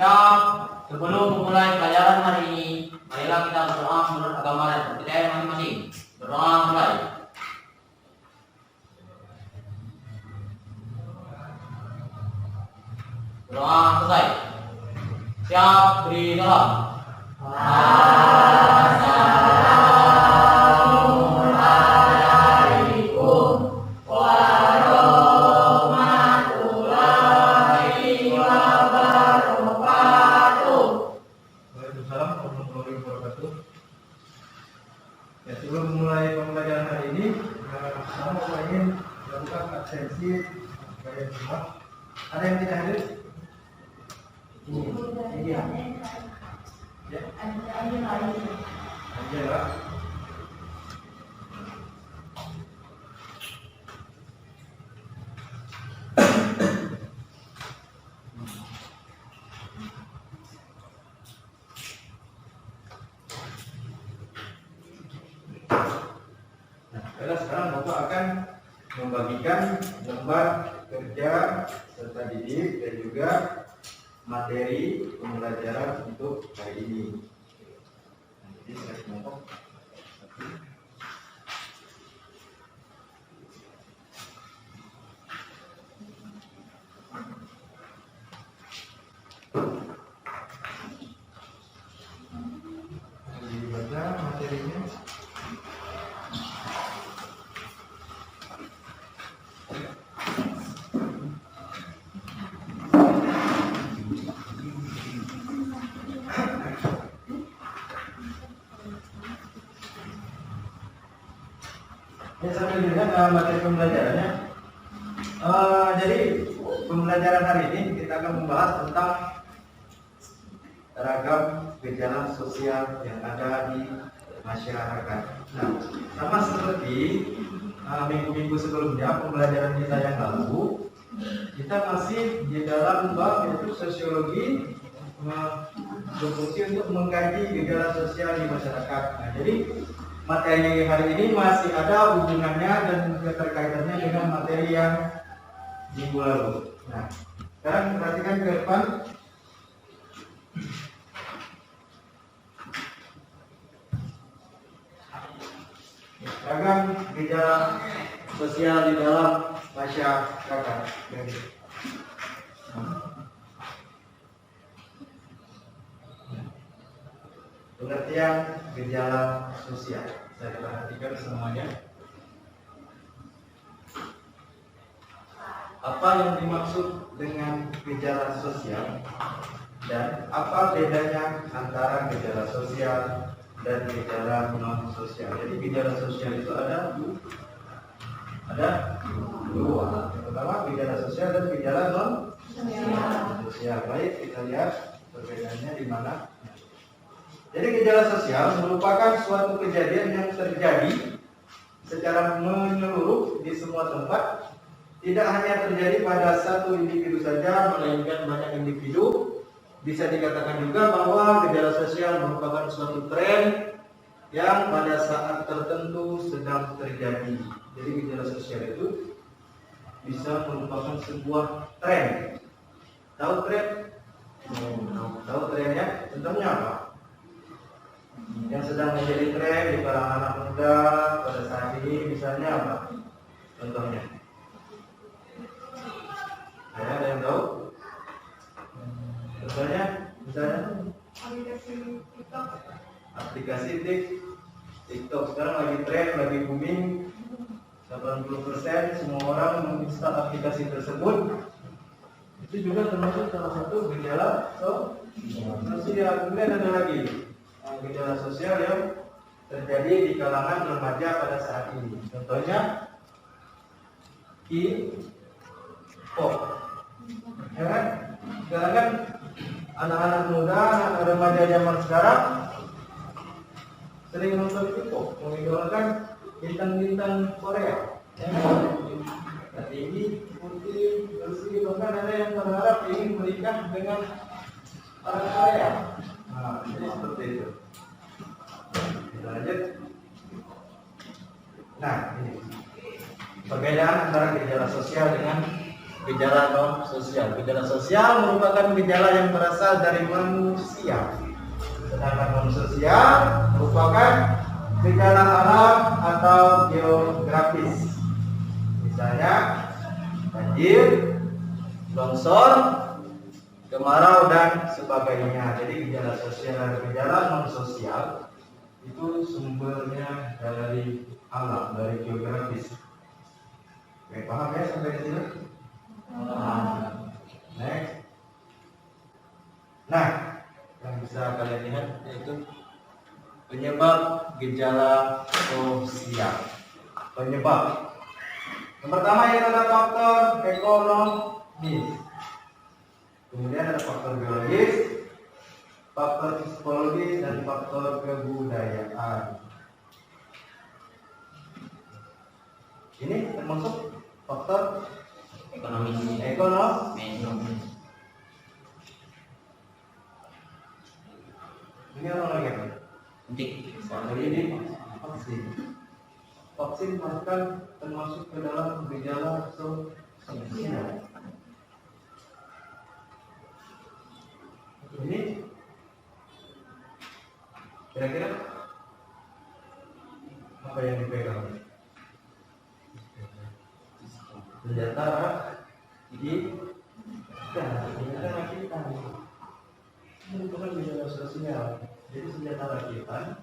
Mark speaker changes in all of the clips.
Speaker 1: Siap. Sebelum memulai pelajaran hari ini, marilah kita berdoa menurut agama dan kepercayaan masing-masing. Berdoa mulai. Berdoa selesai. Siap, beri dalam.
Speaker 2: Ya, sebelum memulai pembelajaran hari ini, saya ingin melakukan absensi kalian semua. Ada yang tidak hadir? Ini ya. Ya. Angela. Sekarang Bapak akan membagikan lembar kerja serta didik dan juga materi pembelajaran untuk hari ini. Jadi saya kelompok. Dibaca materinya. Ya, sambil dilihat materi pembelajarannya. Jadi pembelajaran hari ini kita akan membahas tentang ragam gejala sosial yang ada di masyarakat. Nah, sama seperti minggu-minggu sebelumnya pembelajaran kita yang lalu, kita masih di dalam bab yaitu sosiologi, berfungsi untuk mengkaji gejala sosial di masyarakat. Nah, jadi materi hari ini masih ada hubungannya dan keterkaitannya dengan materi yang minggu lalu. Nah, sekarang perhatikan ke depan. Ragam gejala sosial di dalam masyarakat. Pengertian gejala sosial. Saya perhatikan semuanya. Apa yang dimaksud dengan gejala sosial dan apa bedanya antara gejala sosial dan gejala non sosial. Jadi gejala sosial itu ada dua. Yang pertama gejala sosial dan gejala non sosial. Baik, kita lihat perbedaannya di mana. Jadi gejala sosial merupakan suatu kejadian yang terjadi secara menyeluruh di semua tempat, tidak hanya terjadi pada satu individu saja, melainkan banyak individu. Bisa dikatakan juga bahwa gejala sosial merupakan suatu tren yang pada saat tertentu sedang terjadi. Jadi gejala sosial itu bisa merupakan sebuah tren. Tahu tren? Tahu trennya? Contohnya apa? Yang sedang menjadi tren di kalangan anak muda pada saat ini misalnya apa? Contohnya? Ada yang tahu? Contohnya? Misalnya? Aplikasi TikTok sekarang lagi tren, lagi booming. 80% semua orang menginstal aplikasi tersebut. Itu juga termasuk salah satu gejala sosial. Kemudian ada lagi gejala sosial yang terjadi di kalangan remaja pada saat ini. Contohnya K-pop. Ya kan? Sekarang kan anak-anak muda, anak remaja zaman sekarang sering nonton K-pop, mengidolakan bintang-bintang Korea. Ya, tinggi, putih, bersih, bahkan ada yang berharap ingin menikah dengan orang Korea. Nah, jadi seperti itu. Kita lanjut. Nah, ini perbedaan antara gejala sosial dengan gejala non sosial. Gejala sosial merupakan gejala yang berasal dari manusia. Sedangkan non sosial merupakan gejala alam atau geografis. Misalnya banjir, longsor, kemarau dan sebagainya. Jadi gejala sosial dan gejala non sosial itu sumbernya dari alam, dari geografis. Oke, paham ya sampai di sini? Next. Nah, yang bisa kalian lihat yaitu penyebab gejala sosial. Penyebab. Yang pertama yaitu ada faktor ekonomis. Kemudian ada faktor biologis, faktor psikologis, dan faktor kebudayaan. Ini termasuk faktor
Speaker 1: Ekonomi.
Speaker 2: ekonomi. Ini orang lagi apa?
Speaker 1: Penting.
Speaker 2: Jadi ini vaksin. Vaksin bahkan termasuk ke dalam gejala sosial. Ini kira-kira apa yang dipegang? Senjata ini senjata rakitan. Ini bukan gejala sosial. Jadi senjata rakitan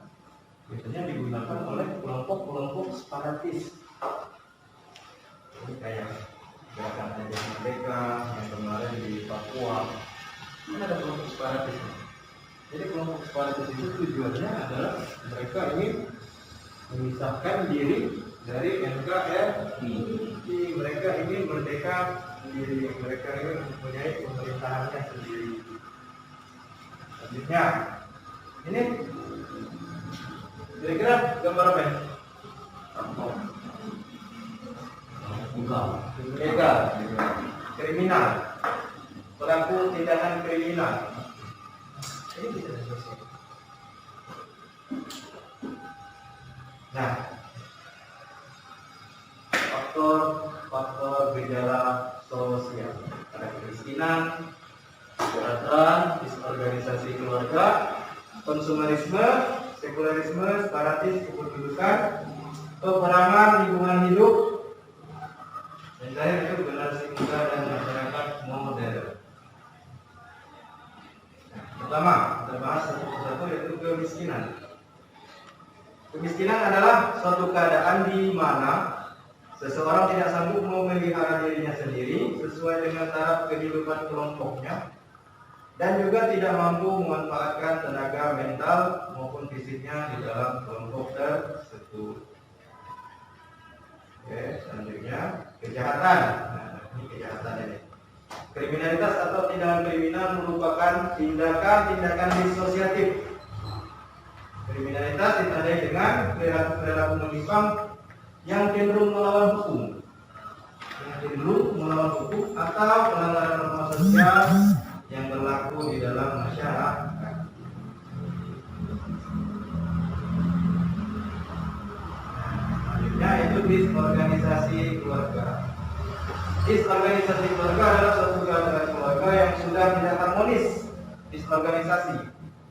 Speaker 2: biasanya digunakan oleh kelompok-kelompok separatis. Ini kayak gerakan anti merdeka yang kemarin di Papua. Ini ada kelompok separatis. Jadi kelompok separatis itu tujuannya adalah mereka ingin memisahkan diri dari NKRI. Mereka ingin merdeka sendiri. Mereka ingin mempunyai pemerintahannya sendiri. Selanjutnya, ini kira-kira gambar apa ya? Ilegal, kriminal, pelaku tindakan kriminal. Ini bisa selesai. Nah, faktor gejala sosial ada kemiskinan, kesejahteraan, disorganisasi keluarga, konsumerisme, sekularisme, separatis, kependudukan, peperangan, lingkungan hidup, misalnya itu generasi muda dan masyarakat modern. Nah, pertama kita bahas satu persatu yaitu kemiskinan. Kemiskinan adalah suatu keadaan di mana seseorang tidak sanggup memelihara dirinya sendiri sesuai dengan taraf kehidupan kelompoknya dan juga tidak mampu memanfaatkan tenaga mental maupun fisiknya di dalam kelompok tersebut. Oke, selanjutnya kejahatan. Nah, ini kejahatan ini. Kriminalitas atau tindakan kriminal merupakan tindakan disosiatif. Kriminalitas ditandai dengan perilaku menyimpang yang cenderung melawan hukum, atau pelanggaran norma sosial yang berlaku di dalam masyarakat. Selanjutnya itu disorganisasi keluarga. Disorganisasi keluarga adalah suatu keadaan keluarga yang sudah tidak harmonis. Disorganisasi.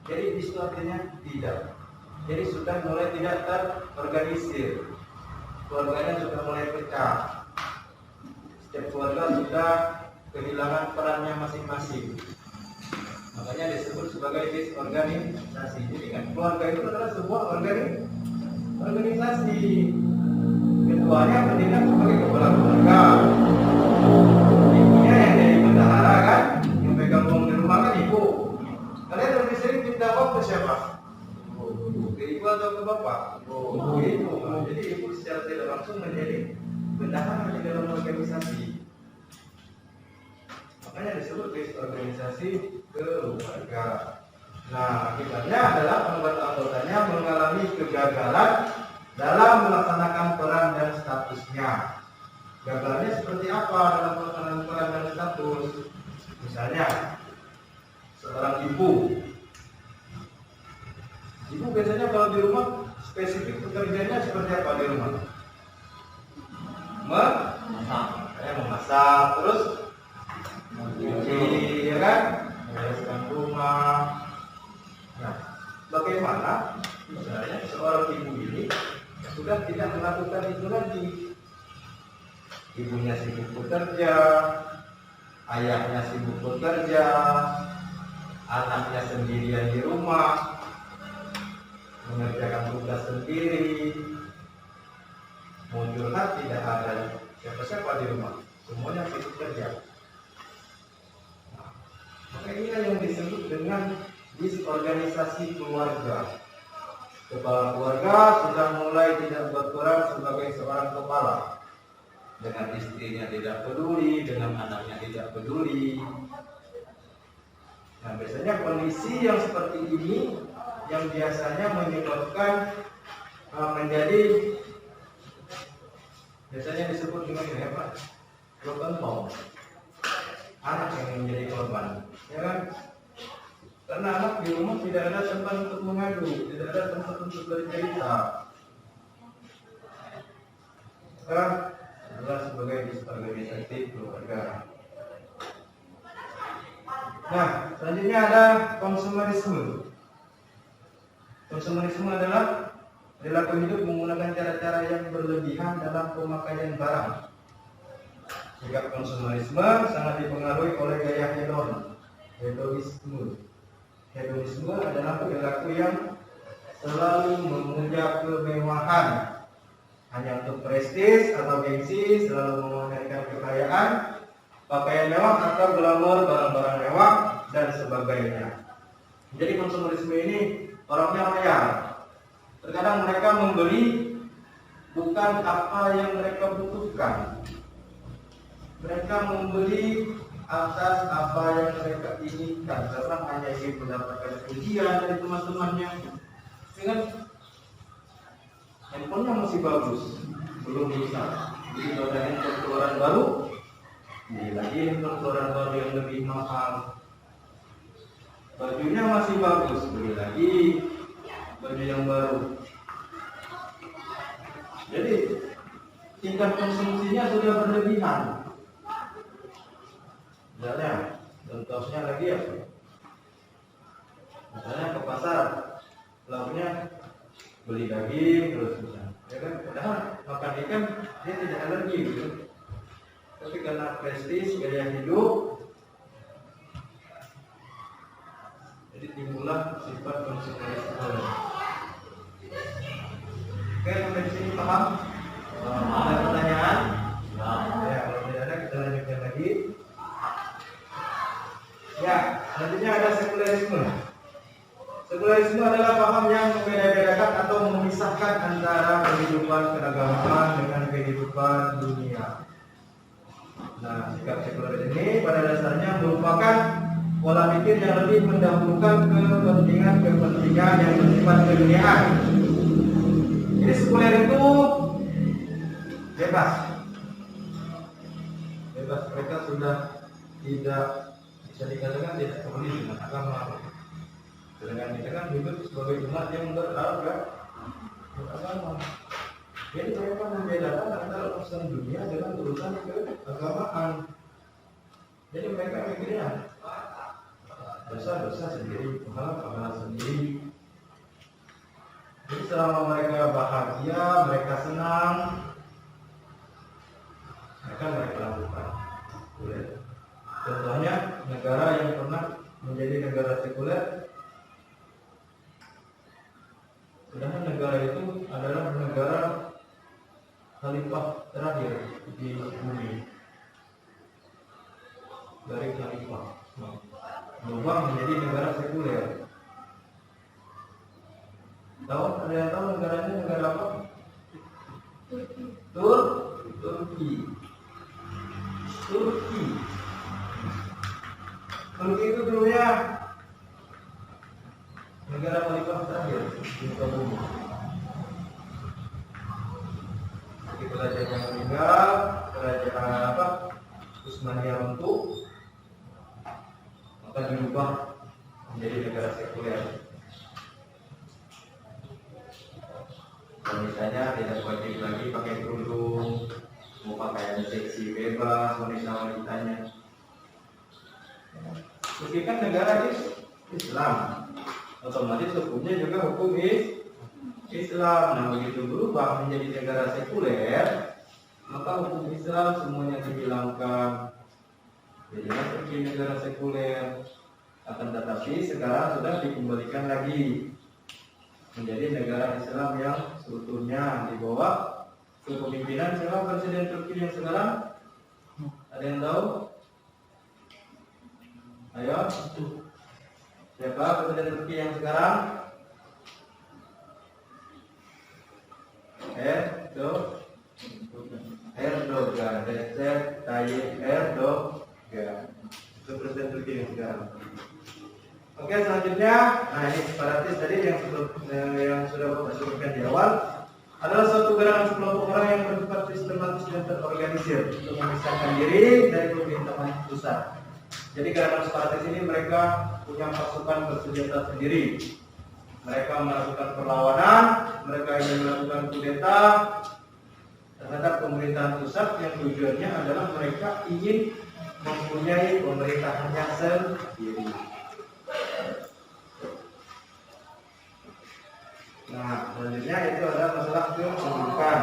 Speaker 2: Jadi dis artinya tidak. Jadi sudah mulai tidak terorganisir. Keluarganya sudah mulai pecah. Setiap keluarga sudah kehilangan perannya masing-masing. Makanya disebut sebagai disorganisasi. Jadi kan keluarga itu adalah sebuah organisasi. Ketuanya bertindak sebagai kepala keluarga. Ibunya yang jadi bendahara kan, yang pegang uang di rumah kan ibu. Kalian lebih sering minta uang ke siapa? Ke ibu atau ke bapak? Ibu. Jadi ibu secara tidak langsung menjadi bendahara di dalam organisasi. Makanya disebut disorganisasi keluarga. Nah, akibatnya adalah anggota-anggotanya mengalami kegagalan dalam melaksanakan peran dan statusnya. Gagalnya seperti apa dalam melaksanakan peran dan status? Misalnya, seorang ibu biasanya kalau di rumah spesifik pekerjaannya seperti apa di rumah? Memasak, terus membereskan rumah. Nah, bagaimana misalnya seorang ibu ini sudah tidak melakukan itu lagi? Ibunya sibuk bekerja, ayahnya sibuk bekerja, anaknya sendirian di rumah, mengerjakan tugas sendiri, mau curhat tidak ada siapa-siapa di rumah, semuanya sibuk kerja. Nah, maka inilah yang disebut dengan disorganisasi keluarga. Kepala keluarga sudah mulai tidak berperan sebagai seorang kepala. Dengan istrinya tidak peduli, dengan anaknya tidak peduli. Nah, biasanya kondisi yang seperti ini yang biasanya menyebabkan menjadi biasanya disebut dengan ini apa? Broken home. Anak yang menjadi korban, ya kan? Karena anak di rumah tidak ada tempat untuk mengadu, tidak ada tempat untuk bercerita. Adalah sebagai disorganisasi keluarga. Nah, selanjutnya ada konsumerisme. Konsumerisme adalah perilaku hidup menggunakan cara-cara yang berlebihan dalam pemakaian barang. Sikap konsumerisme sangat dipengaruhi oleh gaya hedonisme. Hedonisme adalah perilaku yang selalu memuja kemewahan, hanya untuk prestis atau gengsi, selalu memamerkan kekayaan, pakaian mewah atau glamor, barang-barang mewah dan sebagainya. Jadi konsumerisme ini orangnya royal. Terkadang mereka membeli bukan apa yang mereka butuhkan. Mereka membeli atas apa yang mereka inginkan karena hanya ingin mendapatkan pujian dari teman-temannya. Dengan handphonenya masih bagus, belum bisa. Jadi kalau ada handphone keluaran baru, beli lagi handphone keluaran baru yang lebih mahal. Bajunya masih bagus, beli lagi baju yang baru. Jadi tingkat konsumsinya sudah berlebihan. Misalnya, contohnya lagi apa? Misalnya ke pasar, lauknya beli daging terus misalnya, ya kan? Padahal makan ikan dia tidak alergi gitu. Tapi karena prestis gaya hidup, jadi timbullah sifat konsumerisme. Oke, sampai di sini paham? Ada pertanyaan? Ya, kalau tidak ada kita lanjutkan lagi. Ya, selanjutnya ada sekulerisme. Sekulerisme adalah paham yang membeda-bedakan atau memisahkan antara kehidupan keagamaan dengan kehidupan dunia. Nah, sikap sekuler ini pada dasarnya merupakan pola pikir yang lebih mendahulukan kepentingan yang bersifat keduniaan. Jadi sekuler itu bebas. Mereka sudah tidak bisa dikatakan tidak peduli dengan agama. Sedangkan kita kan hidup sebagai umat yang beragama. Jadi mereka membedakan antara urusan dunia dengan urusan keagamaan. Jadi mereka mikirnya dosa sendiri, pahala sendiri. Jadi selama mereka bahagia, mereka senang, mereka lakukan. Contohnya negara yang pernah menjadi negara sekuler, sedangkan negara itu adalah negara khalifah terakhir di bumi dari khalifah, berubah menjadi negara sekuler. Ada yang tahu negaranya negara apa? Turki. Turki itu dulunya negara khalifah terakhir di muka bumi. Ketika kerajaan yang meninggal, kerajaan Utsmania runtuh, maka diubah menjadi negara sekuler. Wanitanya tidak wajib lagi pakai kerudung, mau pakaian seksi bebas wanitanya. Turki kan negara Islam, otomatis hukumnya juga hukum Islam. Nah, begitu berubah menjadi negara sekuler, maka hukum Islam semuanya dihilangkan. Jadinya Turki negara sekuler. Akan tetapi sekarang sudah dikembalikan lagi menjadi negara Islam yang seutuhnya di bawah kepemimpinan siapa presiden Turki yang sekarang? Ada yang tahu? Ayo, siapa presiden Turki yang sekarang? Erdogan, Recep Tayyip Erdogan. Itu presiden Turki yang sekarang. Oke, selanjutnya, nah ini separatis tadi yang sudah Bapak sebutkan di awal adalah suatu gerakan sekelompok orang yang bersifat sistematis dan terorganisir untuk memisahkan diri dari pemerintahan pusat. Jadi gerakan separatis ini mereka punya pasukan bersenjata sendiri. Mereka melakukan perlawanan, mereka ingin melakukan kudeta terhadap pemerintahan pusat yang tujuannya adalah mereka ingin mempunyai pemerintahannya sendiri. Nah, selanjutnya itu adalah masalah kependudukan.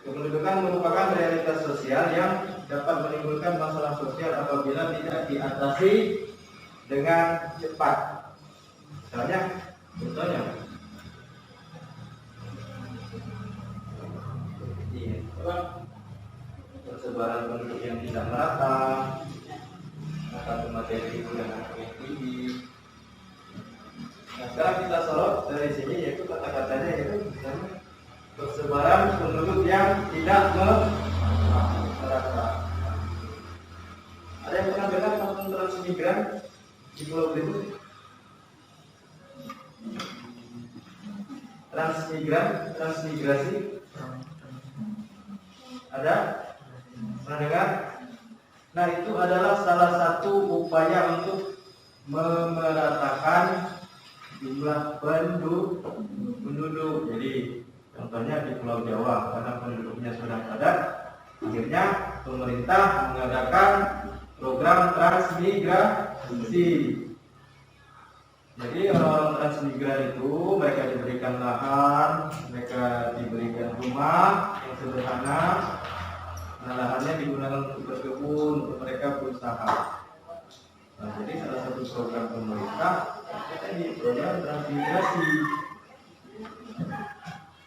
Speaker 2: Kependudukan merupakan realitas sosial yang dapat menimbulkan masalah sosial apabila tidak diatasi dengan cepat. Contohnya, persebaran penduduk yang tidak merata, angka kematian ibu dan anak yang tinggi. Nah, sekarang kita sorot dari sini yaitu kata-katanya yaitu misalnya persebaran penduduk yang tidak merata. Ada yang pernah dengar tentang transmigran di Pulau Belitung? Transmigrasi? Ada? Pernah dengar? Nah, itu adalah salah satu upaya untuk memeratakan jumlah penduduk. Jadi contohnya di Pulau Jawa karena penduduknya sudah padat, akhirnya pemerintah mengadakan program transmigrasi. Jadi orang-orang transmigran itu mereka diberikan lahan, mereka diberikan rumah yang sederhana. Nah, lahannya digunakan untuk berkebun, untuk mereka berusaha. Nah, jadi salah satu program pemerintah ini program transmigrasi.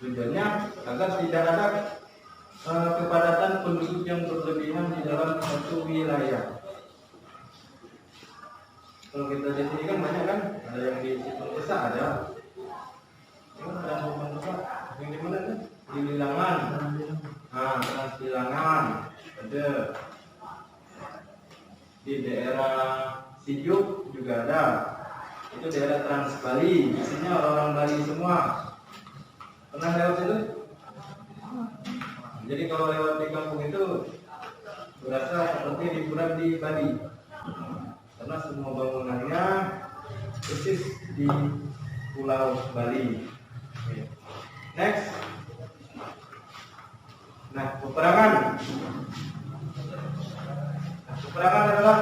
Speaker 2: Tujuannya agar tidak ada kepadatan penduduk yang berlebihan di dalam satu wilayah. Kalau kita di sini kan banyak kan, ada yang di Citung Desa ada. Ini ada yang di mana kan? Di Lilangan. Nah, Translilangan ada. Di daerah Sijuk juga ada. Itu daerah Trans Bali. Isinya orang-orang Bali semua. Pernah lewat situ? Jadi kalau lewat di kampung itu berasa seperti liburan di Bali. Karena semua bangunannya persis di Pulau Bali. Next. Nah, peperangan. Peperangan adalah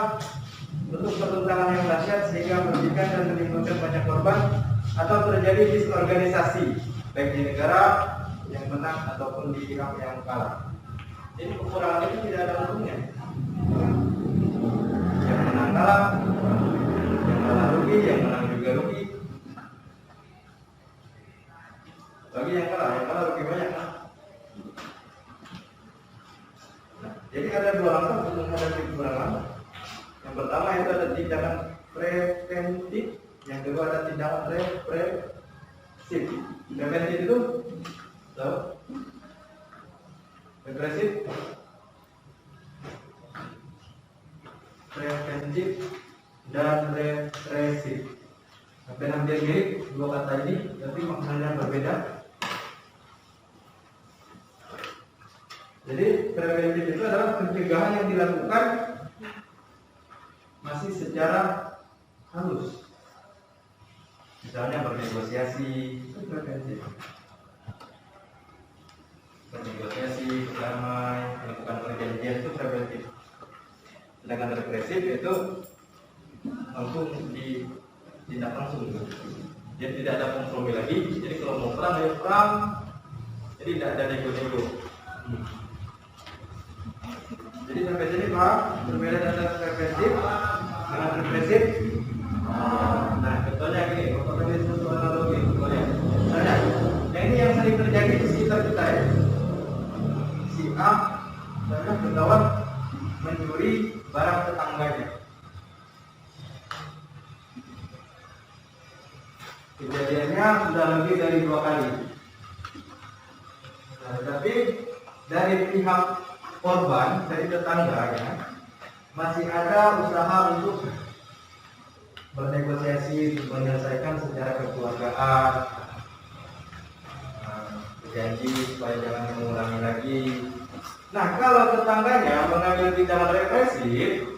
Speaker 2: bentuk pertentangan yang dahsyat sehingga merugikan dan menimbulkan banyak korban atau terjadi disorganisasi baik di negara yang menang ataupun di pihak yang kalah. Jadi peperangan itu tidak ada untungnya. Yang menang kalah, yang kalah rugi, yang menang juga rugi. Bagi yang kalah rugi banyak. Nah, jadi ada dua langkah untuk menghadapi peperangan. Yang pertama itu ada tindakan preventif, yang kedua ada tindakan represif. Preventif itu tahu? Represif? Preventif dan represif. Hampir mirip dua kata ini, tapi maknanya berbeda. Jadi preventif itu adalah pencegahan yang dilakukan masih secara halus. Misalnya bernegosiasi, itu preventif. Bernegosiasi, berdamai, melakukan perjanjian itu preventif. Dengan represif itu langsung ditindak langsung. Jadi tidak ada kompromi lagi. Jadi kalau mau perang, ayo perang. Jadi tidak ada nego-nego. Jadi sampai sini Pak, perbedaan antara preventif dengan represif. Nah, contohnya gini, Bapak ambil satu analogi, contohnya. Misalnya, yang ini yang sering terjadi di sekitar kita ya. Si A, misalnya ketahuan mencuri barang tetangganya. Kejadiannya sudah lebih dari 2 kali. Nah, tetapi dari pihak korban, dari tetangganya, masih ada usaha untuk bernegosiasi, menyelesaikan secara kekeluargaan, berjanji supaya jangan mengulangi lagi. Nah, kalau tetangganya mengambil tindakan represif,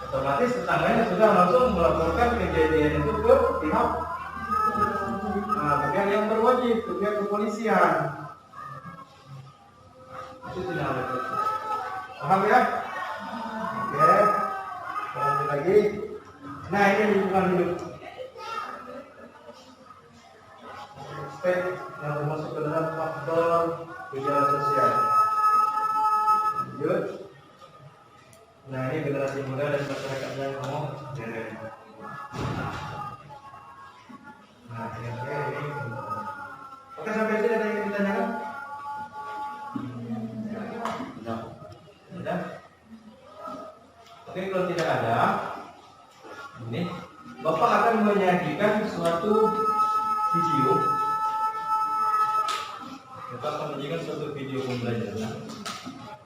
Speaker 2: otomatis tetangganya sudah langsung melaporkan kejadian itu ke pihak yang berwajib, ke pihak kepolisian. Itu tidak represif. Paham ya? Oke. Lanjut lagi. Nah, ini lingkungan hidup. Aspek yang termasuk ke dalam faktor gejala sosial. Lanjut. Nah, ini generasi muda dan masyarakat yang ngomong. Nah, ini. Oke, sampai sini ada yang ditanyakan? Sudah? Oke, kalau tidak ada, ini Bapak akan menyajikan suatu video. Bapak akan menyajikan suatu video pembelajaran.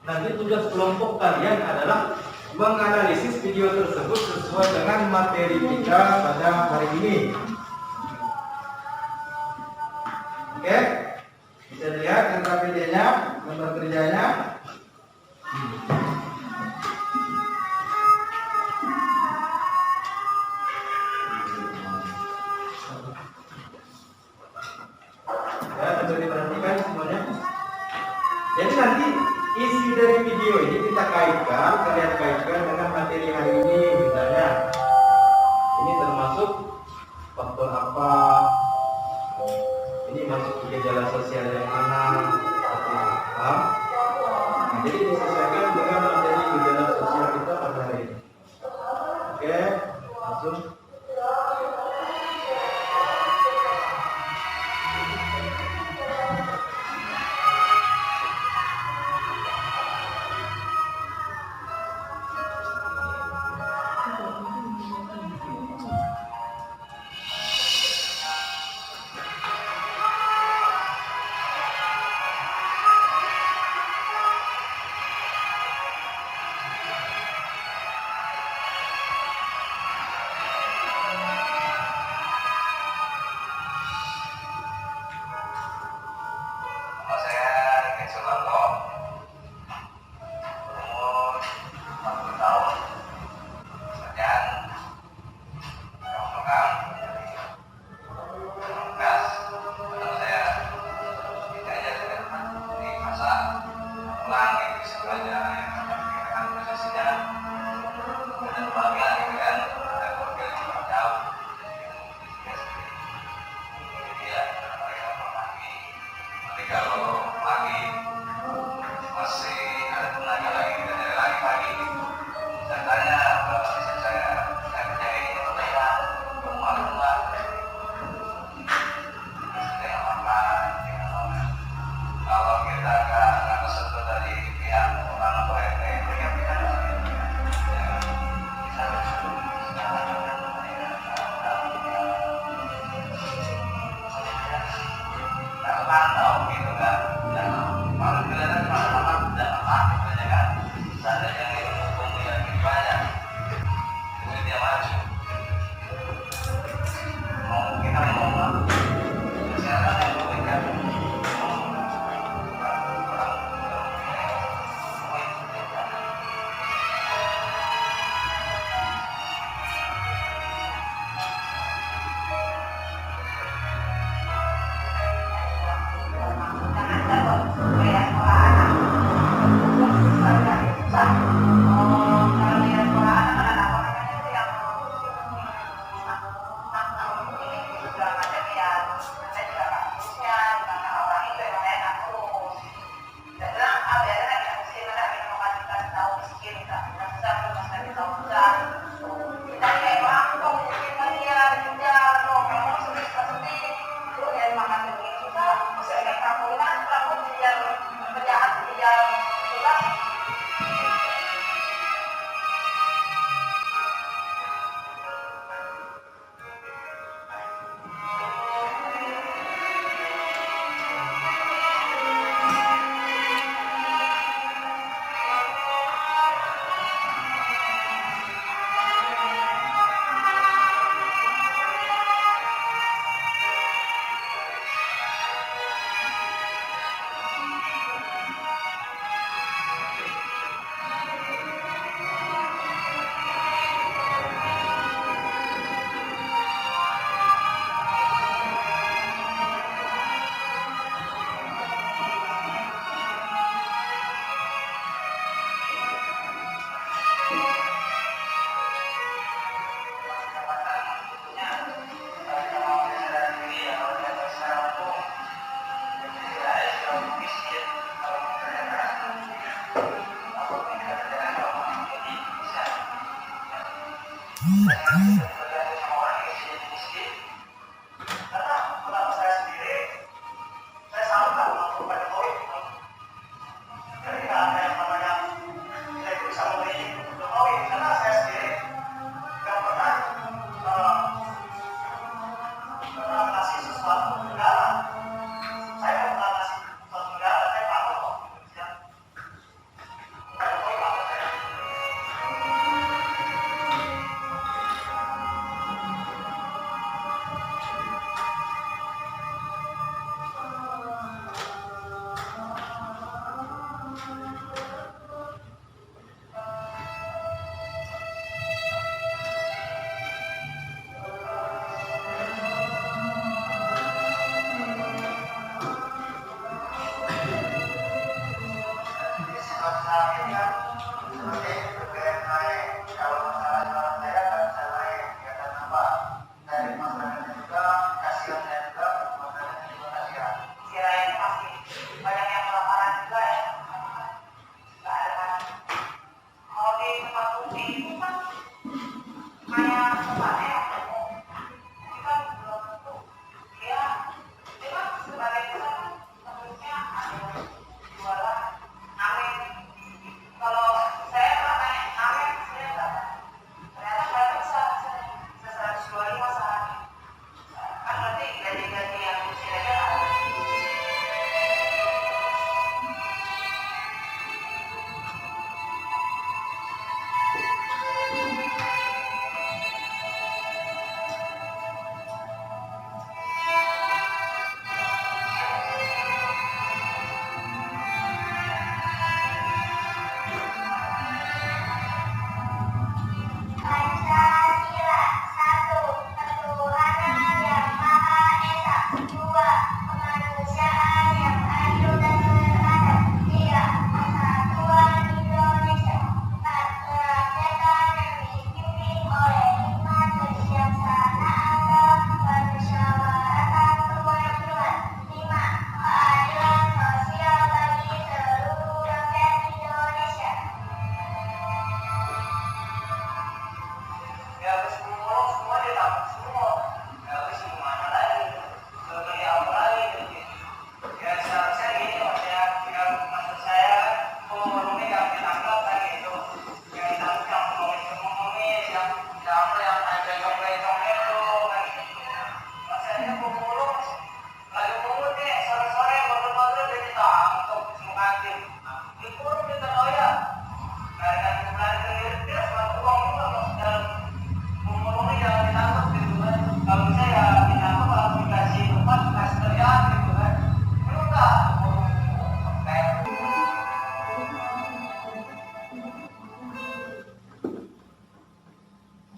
Speaker 2: Nanti tugas kelompok kalian adalah menganalisis video tersebut sesuai dengan materi kita pada hari ini. Oke, bisa lihat gambar videonya, gambar kerjanya. Ya, coba diperhatikan semuanya. Jadi nanti isi dari video ini kita kaitkan, kalian kaitkan dengan materi hari ini. Misalnya, ini termasuk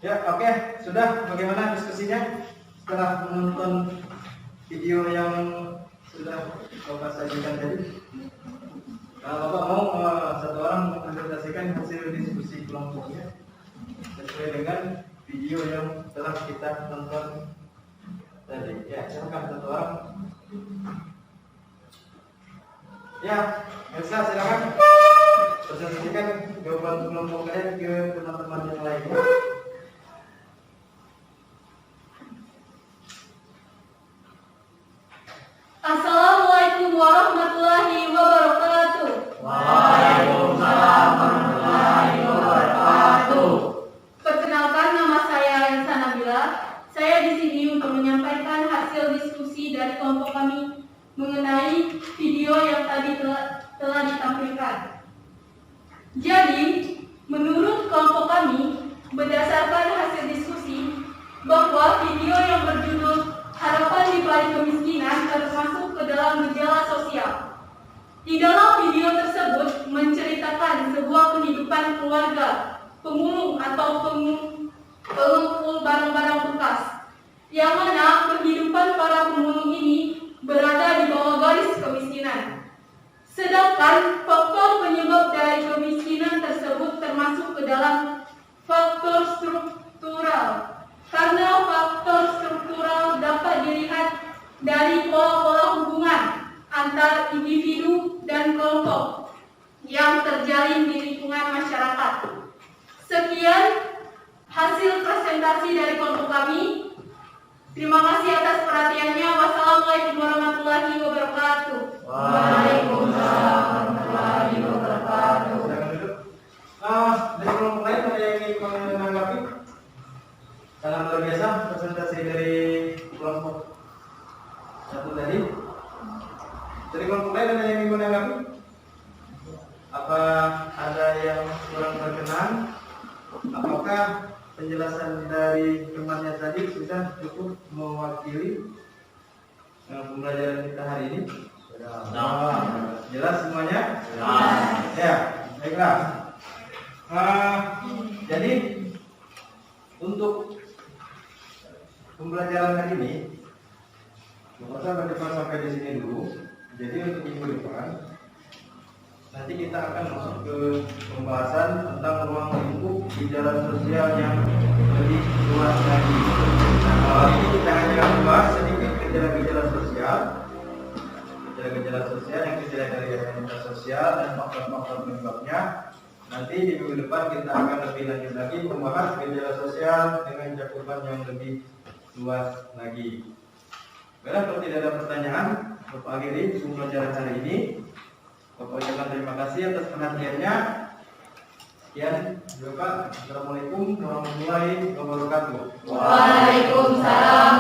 Speaker 2: Ya, oke. Sudah, bagaimana diskusinya setelah menonton video yang sudah Bapak sajikan tadi? Bapak mau satu orang mempresentasikan hasil diskusi kelompoknya sesuai dengan video yang telah kita tonton tadi. Ya, silakan satu orang. Ya, Elsa silakan presentasikan jawaban kelompok kalian ke teman-teman yang lainnya.
Speaker 3: Assalamualaikum warahmatullahi wabarakatuh.
Speaker 1: Waalaikumsalam warahmatullahi wabarakatuh.
Speaker 3: Perkenalkan, nama saya Elsa Nabila. Saya di sini untuk menyampaikan hasil diskusi dari kelompok kami mengenai video yang tadi telah ditampilkan. Jadi, menurut kelompok kami, berdasarkan hasil diskusi, bahwa video yang berjudul Harapan di Balik Kemiskinan termasuk ke dalam gejala sosial. Di dalam video tersebut menceritakan sebuah kehidupan keluarga pemulung atau pengumpul barang-barang bekas, yang mana kehidupan para pemulung ini berada di bawah garis kemiskinan. Sedangkan faktor penyebab dari kemiskinan tersebut termasuk ke dalam faktor struktural. Karena faktor struktural dapat dilihat dari pola-pola hubungan antar individu dan kelompok yang terjalin di lingkungan masyarakat. Sekian hasil organisasi dari kelompok kami. Terima kasih atas perhatiannya. Wassalamualaikum warahmatullahi wabarakatuh.
Speaker 1: Waalaikumsalam warahmatullahi wabarakatuh.
Speaker 2: Silakan duduk. Dari kelompok lain ada yang ingin menanggapi? Sangat luar biasa presentasi dari kelompok satu tadi. Dari kelompok lain ada yang ingin menanggapi? Apa ada yang kurang berkenan? Apakah penjelasan dari temannya tadi sudah cukup mewakili pembelajaran kita hari ini? Sudah. Jelas semuanya?
Speaker 1: Jelas.
Speaker 2: Ya, baiklah. Jadi untuk pembelajaran hari ini, maka depan sampai di sini dulu. Jadi untuk minggu depan, nanti kita akan masuk ke pembahasan tentang ruang lingkup di jalan sosial yang lebih luas lagi. Nah, kali ini kita hanya membahas sedikit gejala-gejala sosial, yang terdiri dari realitas sosial dan faktor-faktor penyebabnya. Nanti di minggu depan kita akan lebih lanjut lagi membahas gejala sosial dengan cakupan yang lebih luas lagi. Baiklah, kalau tidak ada pertanyaan, Bapak akhiri pembelajaran hari ini. Bapak ucapkan terima kasih atas perhatiannya. Sekian, Bapak. Assalamualaikum warahmatullahi wabarakatuh.
Speaker 1: Waalaikumsalam